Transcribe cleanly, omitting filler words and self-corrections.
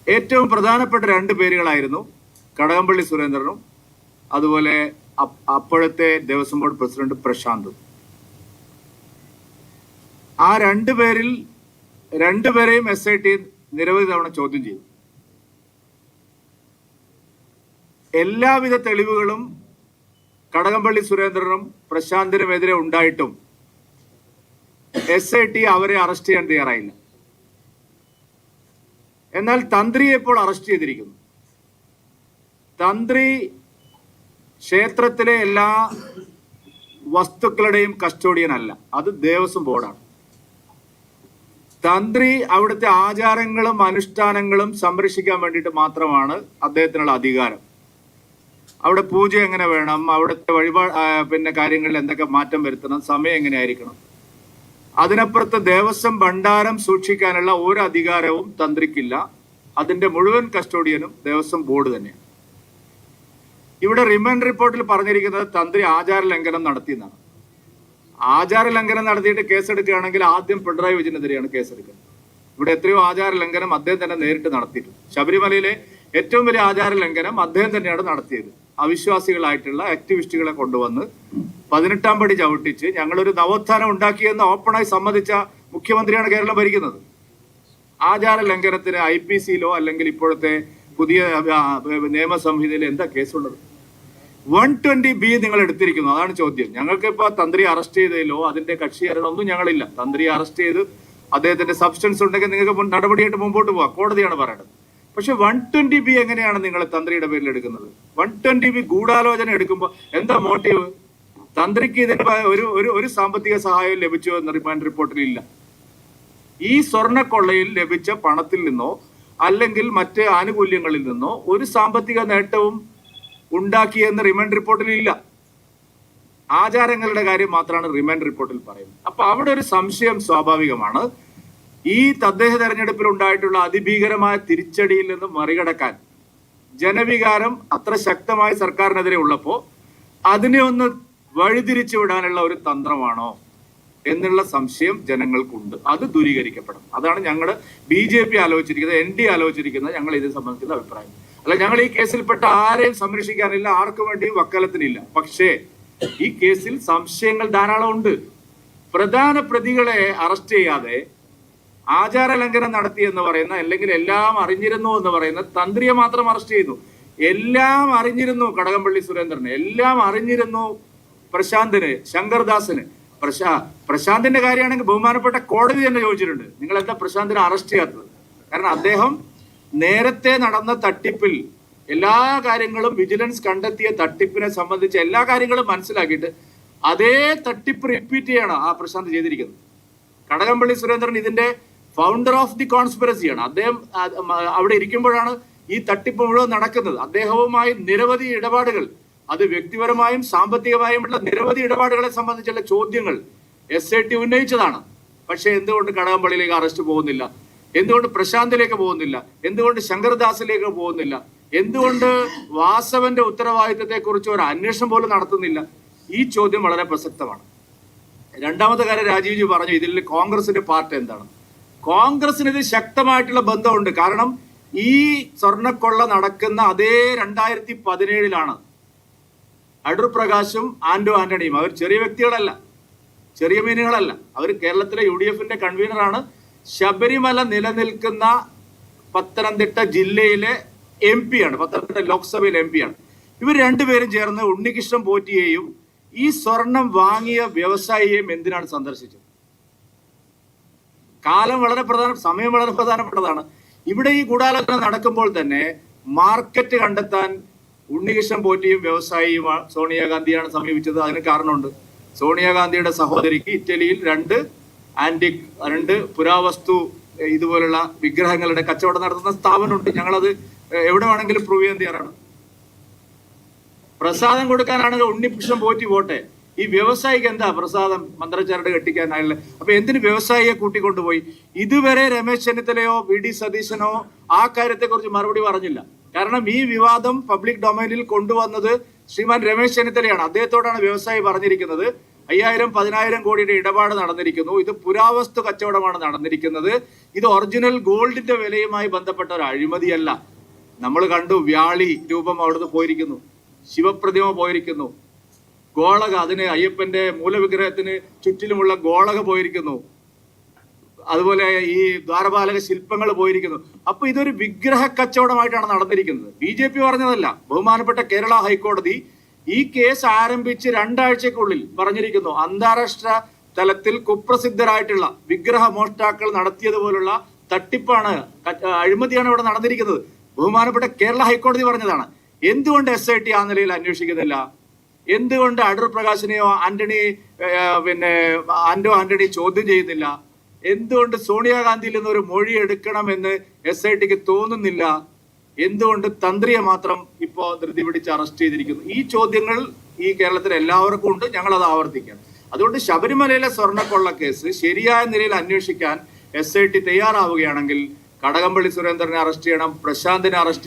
ഏറ്റവും പ്രധാനപ്പെട്ട രണ്ട് പേരുകളായിരുന്നു കടകംപള്ളി സുരേന്ദ്രനും അതുപോലെ അപ്പോഴത്തെ ദേവസ്വം ബോർഡ് പ്രസിഡന്റ് പ്രശാന്തും. ആ രണ്ടുപേരെയും SIT നിരവധി തവണ ചോദ്യം ചെയ്തു. എല്ലാവിധ തെളിവുകളും കടകംപള്ളി സുരേന്ദ്രനും പ്രശാന്തിനുമെതിരെ ഉണ്ടായിട്ടും SIT അവരെ അറസ്റ്റ് ചെയ്യാൻ തയ്യാറായില്ല. എന്നാൽ തന്ത്രിയെ ഇപ്പോൾ അറസ്റ്റ് ചെയ്തിരിക്കുന്നു. തന്ത്രി ക്ഷേത്രത്തിലെ എല്ലാ വസ്തുക്കളുടെയും കസ്റ്റോഡിയൻ അല്ല, അത് ദേവസ്വം ബോർഡാണ്. തന്ത്രി അവിടുത്തെ ആചാരങ്ങളും അനുഷ്ഠാനങ്ങളും സംരക്ഷിക്കാൻ വേണ്ടിയിട്ട് മാത്രമാണ് അദ്ദേഹത്തിനുള്ള അധികാരം. അവിടെ പൂജ എങ്ങനെ വേണം, അവിടുത്തെ കാര്യങ്ങളിൽ എന്തൊക്കെ മാറ്റം വരുത്തണം, സമയം എങ്ങനെയായിരിക്കണം, അതിനപ്പുറത്ത് ദേവസ്വം ഭണ്ഡാരം സൂക്ഷിക്കാനുള്ള ഒരു അധികാരവും തന്ത്രിക്കില്ല. അതിന്റെ മുഴുവൻ കസ്റ്റോഡിയനും ദേവസ്വം ബോർഡ് തന്നെയാണ്. ഇവിടെ റിമാൻഡ് റിപ്പോർട്ടിൽ പറഞ്ഞിരിക്കുന്നത് തന്ത്രി ആചാര ലംഘനം നടത്തിയെന്നാണ്. ആചാര ലംഘനം നടത്തിയിട്ട് കേസെടുക്കുകയാണെങ്കിൽ ആദ്യം പിണറായി വിജയനെതിരെയാണ് കേസെടുക്കുന്നത്. ഇവിടെ എത്രയോ ആചാര ലംഘനം അദ്ദേഹം തന്നെ നേരിട്ട് നടത്തിയിട്ടുണ്ട്. ശബരിമലയിലെ ഏറ്റവും വലിയ ആചാര ലംഘനം അദ്ദേഹം തന്നെയാണ് നടത്തിയത്. അവിശ്വാസികളായിട്ടുള്ള ആക്ടിവിസ്റ്റുകളെ കൊണ്ടുവന്ന് 18-ാം പടി ചവിട്ടിച്ച് ഞങ്ങളൊരു നവോത്ഥാനം ഉണ്ടാക്കിയെന്ന് ഓപ്പണായി സമ്മതിച്ച മുഖ്യമന്ത്രിയാണ് കേരളം ഭരിക്കുന്നത്. ആചാര ലംഘനത്തിന് IPC-യിലോ അല്ലെങ്കിൽ ഇപ്പോഴത്തെ പുതിയ നിയമസംഹിതയിലോ എന്താ കേസുള്ളത്? 120B നിങ്ങൾ എടുത്തിരിക്കുന്നു, അതാണ് ചോദ്യം. ഞങ്ങൾക്ക് ഇപ്പോൾ തന്ത്രി അറസ്റ്റ് ചെയ്തതിലോ അതിന്റെ കക്ഷിയാരൊന്നും ഞങ്ങളില്ല. തന്ത്രി അറസ്റ്റ് ചെയ്ത് അദ്ദേഹത്തിന്റെ സബ്സ്റ്റൻസ് ഉണ്ടെങ്കിൽ നിങ്ങൾക്ക് നടപടിയായിട്ട് മുമ്പോട്ട് പോവാം, കോടതിയാണ് പറയുന്നത്. പക്ഷെ 120B എങ്ങനെയാണ് നിങ്ങൾ തന്ത്രിയുടെ പേരിൽ എടുക്കുന്നത്? 120B ഗൂഢാലോചന എടുക്കുമ്പോൾ എന്താ മോട്ടീവ്? തന്ത്രിക്ക് ഇതിന് ഒരു സാമ്പത്തിക സഹായം ലഭിച്ചോ എന്ന് റിമാൻഡ് റിപ്പോർട്ടിൽ ഇല്ല. ഈ സ്വർണ്ണക്കൊള്ളയിൽ ലഭിച്ച പണത്തിൽ നിന്നോ അല്ലെങ്കിൽ മറ്റ് ആനുകൂല്യങ്ങളിൽ നിന്നോ ഒരു സാമ്പത്തിക നേട്ടവും ഉണ്ടാക്കിയെന്ന് റിമാൻഡ് റിപ്പോർട്ടിൽ ഇല്ല. ആചാരങ്ങളുടെ കാര്യം മാത്രമാണ് റിമാൻഡ് റിപ്പോർട്ടിൽ പറയുന്നത്. അപ്പൊ അവിടെ ഒരു സംശയം സ്വാഭാവികമാണ്. ഈ തദ്ദേശ തെരഞ്ഞെടുപ്പിൽ ഉണ്ടായിട്ടുള്ള അതിഭീകരമായ തിരിച്ചടിയിൽ നിന്ന് മറികടക്കാൻ ജനവികാരം അത്ര ശക്തമായി സർക്കാരിനെതിരെ ഉള്ളപ്പോൾ അതിനെ ഒന്ന് വഴിതിരിച്ചു വിടാനുള്ള ഒരു തന്ത്രമാണോ എന്നുള്ള സംശയം ജനങ്ങൾക്കുണ്ട്. അത് ദൂരീകരിക്കപ്പെടണം. അതാണ് ഞങ്ങൾ BJP ആലോചിച്ചിരിക്കുന്നത്, ND ആലോചിച്ചിരിക്കുന്നത്. ഞങ്ങൾ ഇതിനെ സംബന്ധിക്കുന്ന അഭിപ്രായം അല്ല. ഞങ്ങൾ ഈ കേസിൽപ്പെട്ട ആരെയും സംരക്ഷിക്കാനില്ല, ആർക്കു വേണ്ടിയും വക്കാലത്തിനില്ല. പക്ഷേ ഈ കേസിൽ സംശയങ്ങൾ ധാരാളം ഉണ്ട്. പ്രധാന പ്രതികളെ അറസ്റ്റ് ചെയ്യാതെ ആചാര ലംഘനം നടത്തി എന്ന് പറയുന്ന അല്ലെങ്കിൽ എല്ലാം അറിഞ്ഞിരുന്നു എന്ന് പറയുന്ന തന്ത്രിയെ മാത്രം അറസ്റ്റ് ചെയ്തു. എല്ലാം അറിഞ്ഞിരുന്നു കടകംപള്ളി സുരേന്ദ്രന്, എല്ലാം അറിഞ്ഞിരുന്നു പ്രശാന്തിന്, ശങ്കർദാസിന്. പ്രശാന്തിന്റെ കാര്യമാണെങ്കിൽ ബഹുമാനപ്പെട്ട കോടതി തന്നെ ചോദിച്ചിട്ടുണ്ട്, നിങ്ങൾ എന്താ പ്രശാന്തിനെ അറസ്റ്റ് ചെയ്യാത്തത്? കാരണം അദ്ദേഹം നേരത്തെ നടന്ന തട്ടിപ്പിൽ എല്ലാ കാര്യങ്ങളും വിജിലൻസ് കണ്ടെത്തിയ തട്ടിപ്പിനെ സംബന്ധിച്ച എല്ലാ കാര്യങ്ങളും മനസ്സിലാക്കിയിട്ട് അതേ തട്ടിപ്പ് റിപ്പീറ്റ് ചെയ്യണം ആ പ്രശാന്ത് ചെയ്തിരിക്കുന്നത്. കടകംപള്ളി സുരേന്ദ്രൻ ഇതിന്റെ ഫൗണ്ടർ ഓഫ് ദി കോൺസ്പിറസിയാണ്. അദ്ദേഹം അവിടെ ഇരിക്കുമ്പോഴാണ് ഈ തട്ടിപ്പ് മുഴുവൻ നടക്കുന്നത്. അദ്ദേഹവുമായി നിരവധി ഇടപാടുകൾ, അത് വ്യക്തിപരമായും സാമ്പത്തികമായുമുള്ള നിരവധി ഇടപാടുകളെ സംബന്ധിച്ചുള്ള ചോദ്യങ്ങൾ SIT ഉന്നയിച്ചതാണ്. പക്ഷെ എന്തുകൊണ്ട് കടകംപള്ളിയിലേക്ക് അറസ്റ്റ് പോകുന്നില്ല? എന്തുകൊണ്ട് പ്രശാന്തിലേക്ക് പോകുന്നില്ല? എന്തുകൊണ്ട് ശങ്കർദാസിലേക്ക് പോകുന്നില്ല? എന്തുകൊണ്ട് വാസവന്റെ ഉത്തരവാദിത്തത്തെ കുറിച്ച് ഒരു അന്വേഷണം പോലും നടത്തുന്നില്ല? ഈ ചോദ്യം വളരെ പ്രസക്തമാണ്. രണ്ടാമത്തെ കാര്യം, രാജീവ്ജി പറഞ്ഞു ഇതിൽ കോൺഗ്രസിന്റെ പാർട്ട് എന്താണ്? കോൺഗ്രസിന് ഇത് ശക്തമായിട്ടുള്ള ബന്ധമുണ്ട്. കാരണം ഈ സ്വർണ്ണക്കൊള്ള നടക്കുന്ന അതേ 2017 അടൂർ പ്രകാശും ആന്റോ ആന്റണിയും അവർ ചെറിയ വ്യക്തികളല്ല, ചെറിയ മീനുകളല്ല. അവർ കേരളത്തിലെ UDF-ന്റെ കൺവീനറാണ്. ശബരിമല നിലനിൽക്കുന്ന പത്തനംതിട്ട ജില്ലയിലെ MP ആണ്, പത്തനംതിട്ട ലോക്സഭയിലെ MP ആണ്. ഇവർ രണ്ടുപേരും ചേർന്ന് ഉണ്ണികൃഷ്ണൻ പോറ്റിയെയും ഈ സ്വർണം വാങ്ങിയ വ്യവസായിയെയും എന്തിനാണ് സന്ദർശിച്ചത്? സമയം വളരെ പ്രധാനപ്പെട്ടതാണ്. ഇവിടെ ഈ ഗൂഢാലോചന നടക്കുമ്പോൾ തന്നെ മാർക്കറ്റ് കണ്ടെത്താൻ ഉണ്ണികൃഷ്ണൻ പോറ്റിയും വ്യവസായിയും സോണിയാഗാന്ധിയാണ് സമീപിച്ചത്. അതിന് കാരണമുണ്ട്. സോണിയാഗാന്ധിയുടെ സഹോദരിക്ക് ഇറ്റലിയിൽ രണ്ട് പുരാവസ്തു ഇതുപോലുള്ള വിഗ്രഹങ്ങളുടെ കച്ചവടം നടത്തുന്ന സ്ഥാപനമുണ്ട്. ഞങ്ങളത് എവിടെ വേണമെങ്കിലും പ്രൂവ് ചെയ്യാൻ തയ്യാറാണ്. പ്രസാദം കൊടുക്കാനാണെങ്കിൽ ഉണ്ണികൃഷ്ണൻ പോറ്റി പോട്ടെ, ഈ വ്യവസായിക്ക് എന്താ പ്രസാദം മന്ത്രച്ചരട് കെട്ടിക്കാനായില്ല? അപ്പൊ എന്തിന് വ്യവസായിയെ കൂട്ടിക്കൊണ്ടുപോയി? ഇതുവരെ രമേശ് ചെന്നിത്തലയോ VD സതീശനോ ആ കാര്യത്തെക്കുറിച്ച് മറുപടി പറഞ്ഞില്ല. കാരണം ഈ വിവാദം പബ്ലിക് ഡൊമൈനിൽ കൊണ്ടുവന്നത് ശ്രീമാൻ രമേശ് ചെന്നിത്തലയാണ്. അദ്ദേഹത്തോടാണ് വ്യവസായി പറഞ്ഞിരിക്കുന്നത് 10,000-10,000 കോടിയുടെ ഇടപാട് നടന്നിരിക്കുന്നു. ഇത് പുരാവസ്തു കച്ചവടമാണ് നടന്നിരിക്കുന്നത്. ഇത് ഒറിജിനൽ ഗോൾഡിന്റെ വിലയുമായി ബന്ധപ്പെട്ട ഒരു അഴിമതിയല്ല. നമ്മൾ കണ്ടു, വ്യാളി രൂപം അവിടുന്ന് പോയിരിക്കുന്നു, ശിവപ്രതിമ പോയിരിക്കുന്നു, ഗോളക, അതിന് അയ്യപ്പന്റെ മൂലവിഗ്രഹത്തിന് ചുറ്റിലുമുള്ള ഗോളക പോയിരിക്കുന്നു, അതുപോലെ ഈ ദ്വാരപാലക ശില്പങ്ങൾ പോയിരിക്കുന്നു. അപ്പൊ ഇതൊരു വിഗ്രഹ കച്ചവടമായിട്ടാണ് നടന്നിരിക്കുന്നത്. BJP പറഞ്ഞതല്ല. ബഹുമാനപ്പെട്ട കേരള ഹൈക്കോടതി ഈ കേസ് ആരംഭിച്ച് 2 ആഴ്ചക്കുള്ളിൽ പറഞ്ഞിരിക്കുന്നു, അന്താരാഷ്ട്ര തലത്തിൽ കുപ്രസിദ്ധരായിട്ടുള്ള വിഗ്രഹ മോഷ്ടാക്കൾ നടത്തിയതുപോലുള്ള തട്ടിപ്പാണ്, അഴിമതിയാണ് ഇവിടെ നടന്നിരിക്കുന്നത്. ബഹുമാനപ്പെട്ട കേരള ഹൈക്കോടതി പറഞ്ഞതാണ്. എന്തുകൊണ്ട് SIT ആ നിലയിൽ അന്വേഷിക്കുന്നില്ല? എന്തുകൊണ്ട് അടൂർ പ്രകാശിനെയോ ആന്റോ ആന്റണി ചോദ്യം ചെയ്യുന്നില്ല? എന്തുകൊണ്ട് സോണിയാഗാന്ധിയിൽ നിന്ന് ഒരു മൊഴി എടുക്കണമെന്ന് SITക്ക് തോന്നുന്നില്ല? എന്തുകൊണ്ട് തന്ത്രിയെ മാത്രം ഇപ്പോ ധൃതി പിടിച്ച് അറസ്റ്റ് ചെയ്തിരിക്കുന്നു? ഈ ചോദ്യങ്ങൾ ഈ കേരളത്തിൽ എല്ലാവർക്കും ഉണ്ട്. ഞങ്ങൾ അത് ആവർത്തിക്കണം. അതുകൊണ്ട് ശബരിമലയിലെ സ്വർണ്ണക്കൊള്ള കേസ് ശരിയായ നിലയിൽ അന്വേഷിക്കാൻ SIT തയ്യാറാവുകയാണെങ്കിൽ കടകംപള്ളി സുരേന്ദ്രനെ അറസ്റ്റ് ചെയ്യണം, പ്രശാന്തിനെ അറസ്റ്റ്